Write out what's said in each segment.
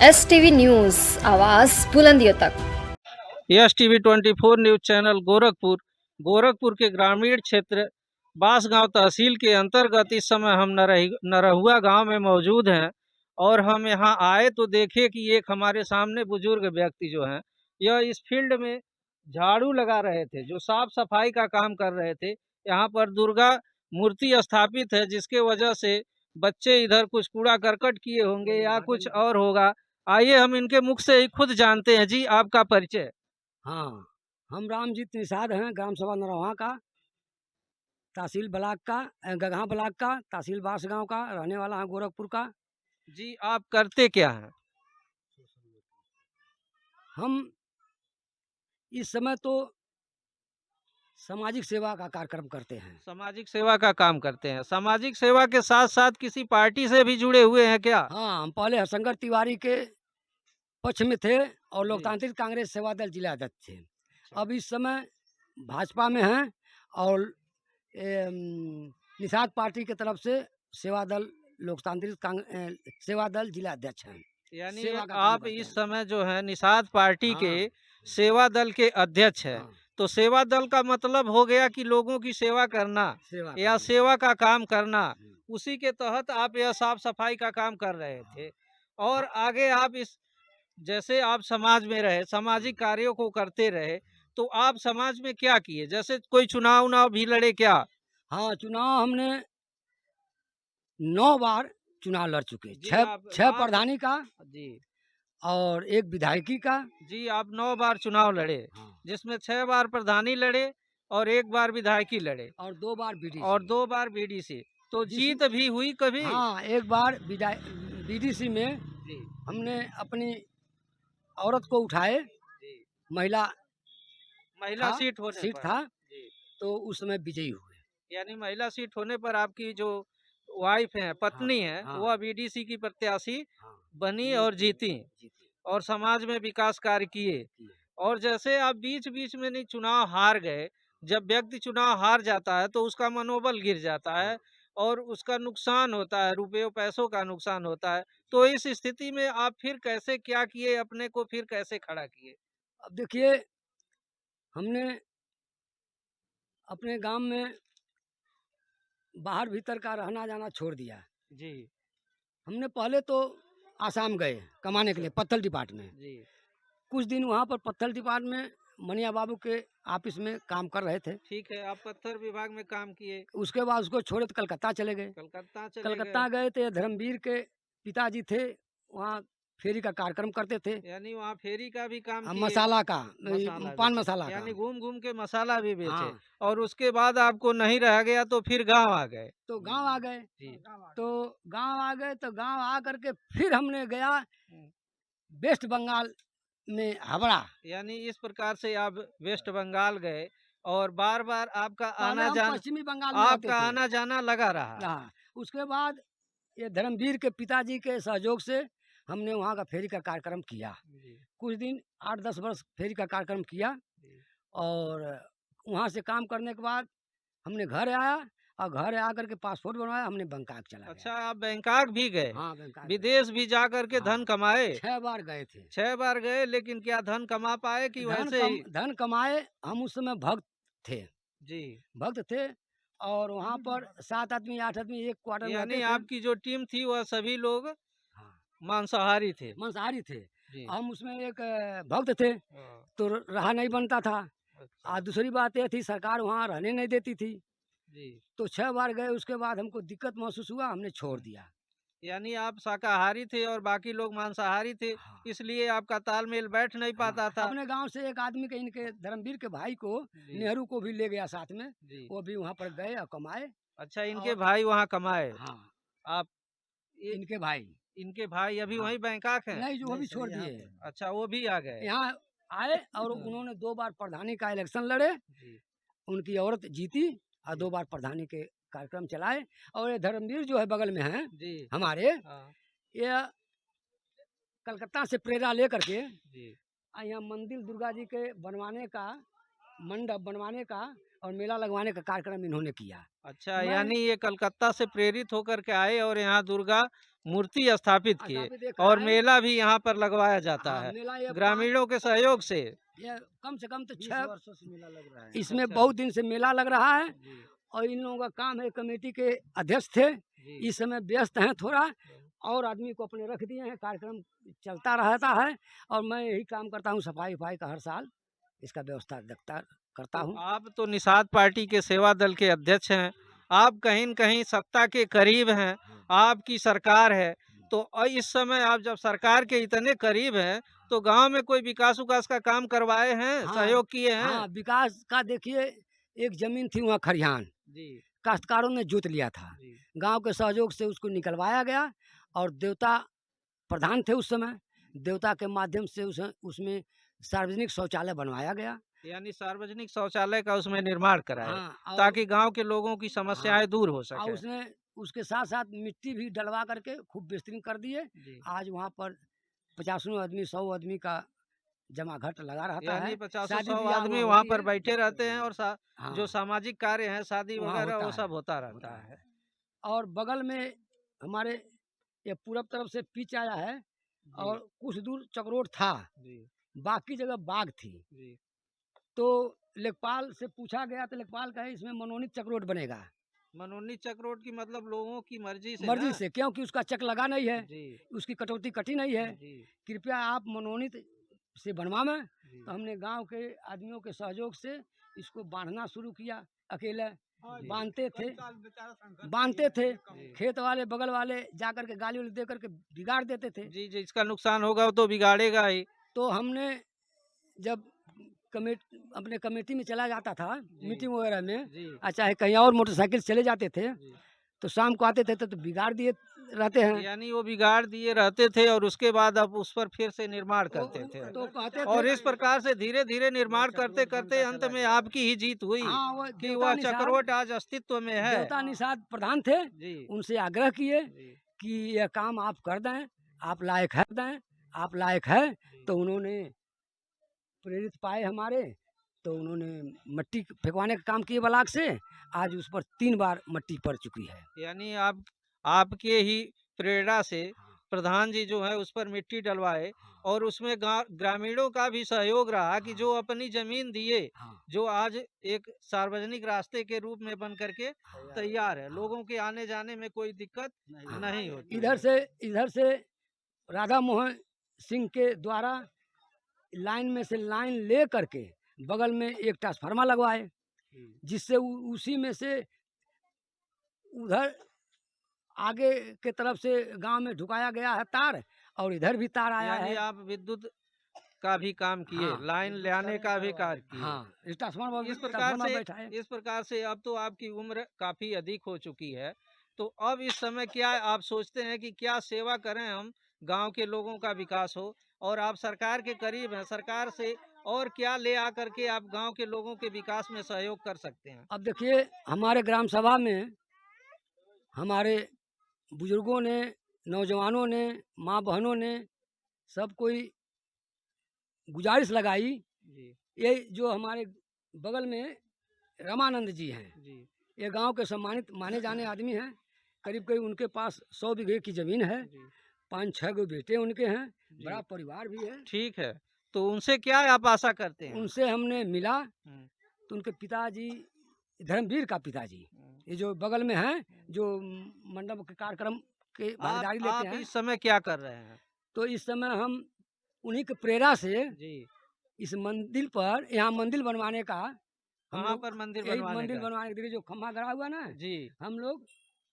STV news आवाज़ बुलंदियों तक। STV 24 news channel Gorakhpur के ग्रामीण क्षेत्र बांसगांव तहसील के अंतर्गत इस समय हम नरहुआ गांव में मौजूद हैं और हम यहां आए तो देखे कि एक हमारे सामने बुजुर्ग व्यक्ति जो हैं यह इस फील्ड में झाड़ू लगा रहे थे, जो साफ सफाई का काम कर रहे थे। यहाँ पर दुर्गा मूर्ति स्थापित है, जिसके वजह से बच्चे इधर कुछ कूड़ा करकट किए होंगे या कुछ और होगा। आइए हम इनके मुख से ही खुद जानते हैं। जी, आपका परिचय? हाँ, हम रामजीत निषाद हैं, ग्राम सभा नरौहा का, तहसील ब्लॉक का, गगहा ब्लॉक का, तहसील बांसगांव का, रहने वाला है गोरखपुर का। जी, आप करते क्या हैं? हम इस समय तो सामाजिक सेवा का कार्यक्रम करते हैं। सामाजिक सेवा का काम करते हैं। सामाजिक सेवा के साथ साथ किसी पार्टी से भी जुड़े हुए हैं क्या? हाँ, हम पहले हरशंकर तिवारी के पक्ष में थे और जी। लोकतांत्रिक कांग्रेस सेवा दल जिला अध्यक्ष थे। अच्छा। अब इस समय भाजपा में हैं और निषाद पार्टी की तरफ से सेवा दल सेवा दल जिला अध्यक्ष हैं। यानी सेवा का काम आप करते इस हैं। समय जो है निषाद पार्टी के हाँ, सेवा दल के अध्यक्ष हैं। हाँ, तो सेवा दल का मतलब हो गया कि लोगों की सेवा करना सेवा या करना। सेवा का काम करना। हुँ, उसी के तहत आप यह साफ सफाई का काम कर रहे थे। हाँ, और हाँ, आगे आप इस जैसे आप समाज में रहे, हाँ। सामाजिक कार्यों को करते रहे, तो आप समाज में क्या किए? जैसे कोई चुनाव-उनाव भी लड़े क्या? हाँ, चुनाव हमने 9 बार चुनाव लड़ चुके। जी, 6 आप 6 आप प्रधानी का जी, और 1 विधायकी का। जी, आप 9 बार चुनाव लड़े, हाँ, जिसमें 6 बार प्रधानी लड़े और 1 बार विधायकी लड़े और 2 बार और बीडीसी। 2 बार बीडीसी। तो जिस जीत भी हुई कभी? हाँ, 1 बार बीडीसी में जी, हमने अपनी औरत को उठाए, जी। महिला महिला था, सीट होने सीट पर? था, जी। तो उस समय विजयी हुए। यानी महिला सीट होने पर आपकी जो वाइफ़ हैं, हाँ, पत्नी हैं, हाँ, वह बीडीसी की प्रत्याशी हाँ, बनी और जीती, जीतीं जीती, और समाज में विकास कार्य किए। किए। और जैसे आप बीच-बीच में नहीं चुनाव हार गए, जब व्यक्ति चुनाव हार जाता है तो उसका मनोबल गिर जाता हाँ, है और उसका नुकसान होता है, रुपयों पैसों का नुकसान होता है। तो इस स्थिति में आप फिर कैसे क्या किए, अपने को फिर कैसे खड़ा किए? अब देखिए हमने अपने गाँव में बाहर भीतर का रहना जाना छोड़ दिया। जी। हमने पहले तो आसाम गए कमाने के अच्छा। लिए पत्थल डिपार्ट में। जी। कुछ दिन वहाँ पर पत्थल डिपार्ट में मनिया बाबू के ऑफिस में काम कर रहे थे। ठीक है, आप पत्थर विभाग में काम किए, उसके बाद उसको छोड़े तो कलकत्ता चले गए। कलकत्ता चले गए। कलकत्ता गए थे, धर्मवीर के पिताजी थे, वहाँ फेरी का कार्यक्रम करते थे। यानी वहाँ फेरी का भी काम किए, मसाला का, मसाला पान बेचे, मसाला का। यानी घूम-घूम के मसाला भी बेचे हाँ, और उसके बाद आपको नहीं रह गया तो फिर गाँव आ गए। तो गाँव आ गए। जी। तो गाँव आ गए तो गाँव आ करके फिर हमने गया हुँ। वेस्ट बंगाल में हावड़ा। यानी इस प्रकार से आप वेस्ट बंगाल गए और बार-बार आपका पहले हम आना-जाना पश्चिमी बंगाल में रहते थे। आना-जाना लगा रहा। हाँ, उसके बाद ये धर्मवीर के पिताजी के सहयोग से हमने वहाँ का फेरी का कार्यक्रम किया। जी, कुछ दिन 8-10 वर्ष फेरी का कार्यक्रम किया जी। और वहाँ से काम करने के बाद हमने घर आया और घर आकर के पासपोर्ट बनवाया, हमने बैंकॉक चला अच्छा, गया। आप बैंकॉक भी गए, हाँ, बैंकॉक गए। विदेश भी जा कर के धन हाँ, कमाए। 6 बार गए थे। 6 बार गए, लेकिन क्या धन कमा पाए कि वैसे ही? धन कमाए, हम उस समय भक्त थे। जी। भक्त थे और वहाँ पर 7 आदमी 8 आदमी एक क्वार्टर में यानी रहते थे। आपकी जो टीम थी वह सभी लोग हाँ, मांसाहारी थे। मांसाहारी थे। जी। हम उसमें एक भक्त थे, हाँ, तो रहा नहीं बनता था। अच्छा। दूसरी बात ये थी सरकार वहाँ रहने नहीं देती थी। जी। तो 6 बार गए, उसके बाद हमको दिक्कत महसूस हुआ, हमने छोड़ दिया। यानी आप शाकाहारी थे और बाकी लोग मांसाहारी थे, हाँ, इसलिए आपका तालमेल बैठ नहीं हाँ। पाता था। अपने गाँव से एक आदमी के इनके धर्मवीर के भाई को जी, नेहरू को भी ले गया साथ में। जी। वो भी वहाँ पर गए और कमाए अच्छा, इनके और भाई वहाँ कमाए। हाँ, आप इ इनके भाई। इनके भाई अभी हाँ, वहीं बैंकॉक हैं? नहीं जो वो भी छोड़ दिए। अच्छा, वो भी आ गए। यहाँ आए और हाँ, उन्होंने 2 बार प्रधानी का इलेक्शन लड़े, जी, उनकी औरत जीती और जी, 2 बार प्रधानी के कार्यक्रम चलाए और ये धर्मवीर जो है बगल में हैं जी। हमारे, हाँ, ये कलकत्ता से प्रेरणा लेकर के जी। यहाँ मंदिर दुर्गा जी के बनवाने का, मंडप बनवाने का और मेला लगवाने का कार्यक्रम इन्होंने किया। अच्छा, मैं यानी ये कलकत्ता से प्रेरित होकर के आए और यहाँ दुर्गा मूर्ति स्थापित किए स्थापित एक और है। मेला भी यहाँ पर लगवाया जाता हाँ, है मेला ये ग्रामीणों के सहयोग से। ये कम से कम तो 20 6 वर्षों से मेला लग रहा है। इसमें अच्छा। बहुत दिन से मेला लग रहा है जी, और इन लोगों का काम है, कमेटी के अध्यक्ष थे, जी, इस समय व्यस्त हैं थोड़ा, और आदमी को अपने रख दिए हैं, कार्यक्रम चलता रहता है और मैं यही काम करता हूँ, सफाई वफाई का हर साल इसका व्यवस्था देखता करता तो हूँ। आप तो निषाद पार्टी के सेवा दल के अध्यक्ष हैं, आप कहीं न कहीं सत्ता के करीब हैं, आपकी सरकार है, तो इस समय आप जब सरकार के इतने करीब हैं, तो गाँव में कोई विकास-उकास का काम करवाए हैं, हाँ, सहयोग किए हैं? हाँ, विकास का देखिए, एक ज़मीन थी वहाँ खरिहान, जी, काश्तकारों ने जोत लिया था, जी, गांव के सहयोग से उसको निकलवाया गया और देवता प्रधान थे उस समय, देवता के माध्यम से उसमें सार्वजनिक शौचालय बनवाया गया। यानी सार्वजनिक शौचालय का उसमें निर्माण कराए, हाँ, और ताकि गाँव के लोगों की हाँ, समस्याएँ दूर हो और सकें। उसने उसके साथ साथ मिट्टी भी डलवा करके खूब बेहतरीन कर दिए। जी, आज वहाँ पर 50 आदमी 100 आदमी का जमाघट लगा रहता यानी है, 50-100 शादी ब्याह आदमी वहाँ वहाँ होती पर है। बैठे रहते हैं और जो हाँ, सामाजिक कार्य हैं, शादी वहाँ वगैरह होता वो है, सब होता होता रहता है। है। और बगल में हमारे ये पूरब तरफ से पिच आया है जी, और कुछ दूर चकरोट था, जी, बाकी जगह बाग थी। जी। तो लेखपाल से पूछा गया तो लेखपाल कहे इसमें मनोनीत चकरोट बनेगा, मनोनीत चक्रोट की मतलब लोगों की मर्जी से मर्जी ना? से, क्योंकि उसका चक लगा नहीं है, जी, उसकी कटौती कटी नहीं है, जी, कृपया आप मनोनीत से बनवावें। जी। तो हमने गांव के आदमियों के सहयोग से इसको बांधना शुरू किया, अकेले जी, बांधते थे, जी। खेत वाले बगल वाले जाकर के गाली वाली दे करके बिगाड़ देते थे। जी, जिसका नुकसान होगा वो तो बिगाड़ेगा ही। तो हमने जब अपने कमेटी में चला जाता था जी, मीटिंग वगैरह में, जी, चाहे कहीं और मोटरसाइकिल से चले जाते थे, जी। तो शाम को आते थे तो बिगाड़ दिए रहते हैं। यानी वो बिगाड़ दिए रहते थे और उसके बाद अब उस पर फिर से निर्माण करते थे। तो कहते और थे, इस प्रकार से धीरे-धीरे निर्माण करते-करते अंत में आपकी ही जीत हुई हाँ, वो कि देवता वह निषाद, चक्रोट आज अस्तित्व में है। देवता निषाद प्रधान थे, जी, उनसे आग्रह किए जी, कि यह काम आप कर दें, आप लायक है दें, आप लायक है। जी। तो उन्होंने प्रेरित पाए हमारे, तो उन्होंने मट्टी फेंकवाने का काम किए ब्लाक से, आज उस पर 3 बार मट्टी पड़ चुकी है। यानी आप आपके ही प्रेरणा से प्रधान जी जो है उस पर मिट्टी डलवाए और उसमें ग्रामीणों का भी सहयोग रहा कि जो अपनी जमीन दिए, हाँ, जो आज एक सार्वजनिक रास्ते के रूप में बन करके तैयार है, लोगों के आने जाने में कोई दिक्कत नहीं होती है। इधर से राधा मोहन सिंह के द्वारा लाइन में से लाइन ले करके बगल में एक ट्रांसफार्मर लगवाए, जिससे उसी में से उधर आगे के तरफ से गांव में ढुकाया गया है तार, और इधर भी तार आया यानी है। आप विद्युत का भी काम किए, हाँ, लाइन ले आने का भी कार्य किए। हाँ, इस ट्रांसफार्मर इस प्रकार ट्रांसफार्मर से बैठा है। इस प्रकार से अब तो आपकी उम्र काफ़ी अधिक हो चुकी है। तो अब इस समय क्या आप सोचते हैं कि क्या सेवा करें हम, गाँव के लोगों का विकास हो और आप सरकार के करीब हैं, सरकार से और क्या ले आकर के आप गाँव के लोगों के विकास में सहयोग कर सकते हैं? अब देखिए, हमारे ग्राम सभा में हमारे बुजुर्गों ने, नौजवानों ने, माँ बहनों ने सब कोई गुजारिश लगाई, जी, ये जो हमारे बगल में रामानंद जी हैं, जी, ये गांव के सम्मानित माने जाने आदमी हैं, करीब करीब उनके पास 100 बीघे की ज़मीन है, जी, 5-6 गो बेटे उनके हैं, जी। बड़ा परिवार भी है। ठीक है। तो उनसे क्या आप आशा करते हैं? उनसे हमने मिला हुँ, तो उनके पिताजी, धर्मवीर का पिताजी, हुँ। ये जो बगल में हैं, जो मंडप के कार्यक्रम के भागीदारी लेते आप हैं, इस समय क्या कर रहे हैं? तो इस समय हम उन्हीं की प्रेरणा से जी, इस मंदिर पर, यहाँ मंदिर बनवाने का हम कहाँ लोग, पर मंदिर यही बनवाने मंदिर का? बनवाने के लिए जो खम्भा गड़ा हुआ ना, जी। हम लोग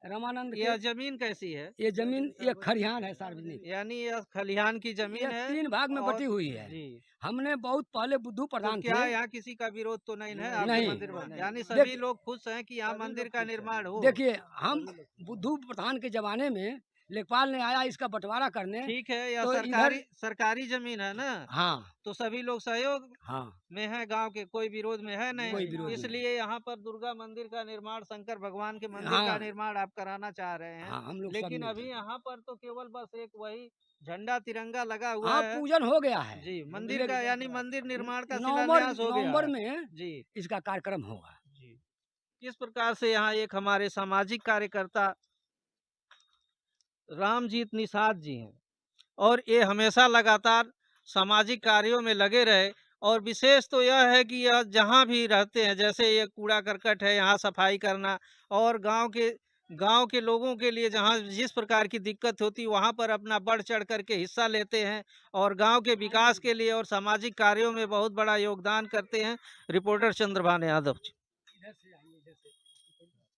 रामानंद के, यह ज़मीन कैसी है? ये जमीन एक खरिहान है सार्वजनिक, यानी यह खलिहान की ज़मीन यह है 3 भाग में और बटी हुई है। जी, हमने बहुत पहले बुद्धू तो प्रधान क्या थे। यहाँ किसी का विरोध तो नहीं है आपके नहीं, मंदिर बन यानी सभी देखिए, लोग खुश हैं कि यहाँ मंदिर का निर्माण हो? देखिए, हम बुद्धू प्रधान के ज़माने में लेखपाल ने आया इसका बँटवारा करने, ठीक है, यह तो सरकारी इधर, सरकारी ज़मीन है ना? हाँ, तो सभी लोग सहयोग हाँ, में है गाँव के, कोई विरोध में है कोई नहीं। विरोध नहीं। इसलिए यहाँ पर दुर्गा मंदिर का निर्माण, शंकर भगवान के मंदिर का हाँ, निर्माण आप कराना चाह रहे हैं। हाँ, हम लोग सब लेकिन मिलके। अभी यहाँ पर तो केवल बस एक वही झंडा तिरंगा लगा हुआ हाँ, है। पूजन हो गया है। जी, मंदिर का यानी मंदिर निर्माण का नवंबर शिलान्यास हो गया नवंबर है। में जी, इसका कार्यक्रम होगा। जी। इस प्रकार से यहाँ एक हमारे सामाजिक कार्यकर्ता रामजीत निषाद जी हैं और ये हमेशा लगातार सामाजिक कार्यों में लगे रहे। और विशेष तो यह है कि यह जहाँ भी रहते हैं, जैसे ये कूड़ा करकट है यहाँ सफाई करना, और गांव के लोगों के लिए जहाँ जिस प्रकार की दिक्कत होती है वहाँ पर अपना बढ़ चढ़ करके हिस्सा लेते हैं और गांव के विकास के लिए और सामाजिक कार्यों में बहुत बड़ा योगदान करते हैं। रिपोर्टर चंद्रभान यादव।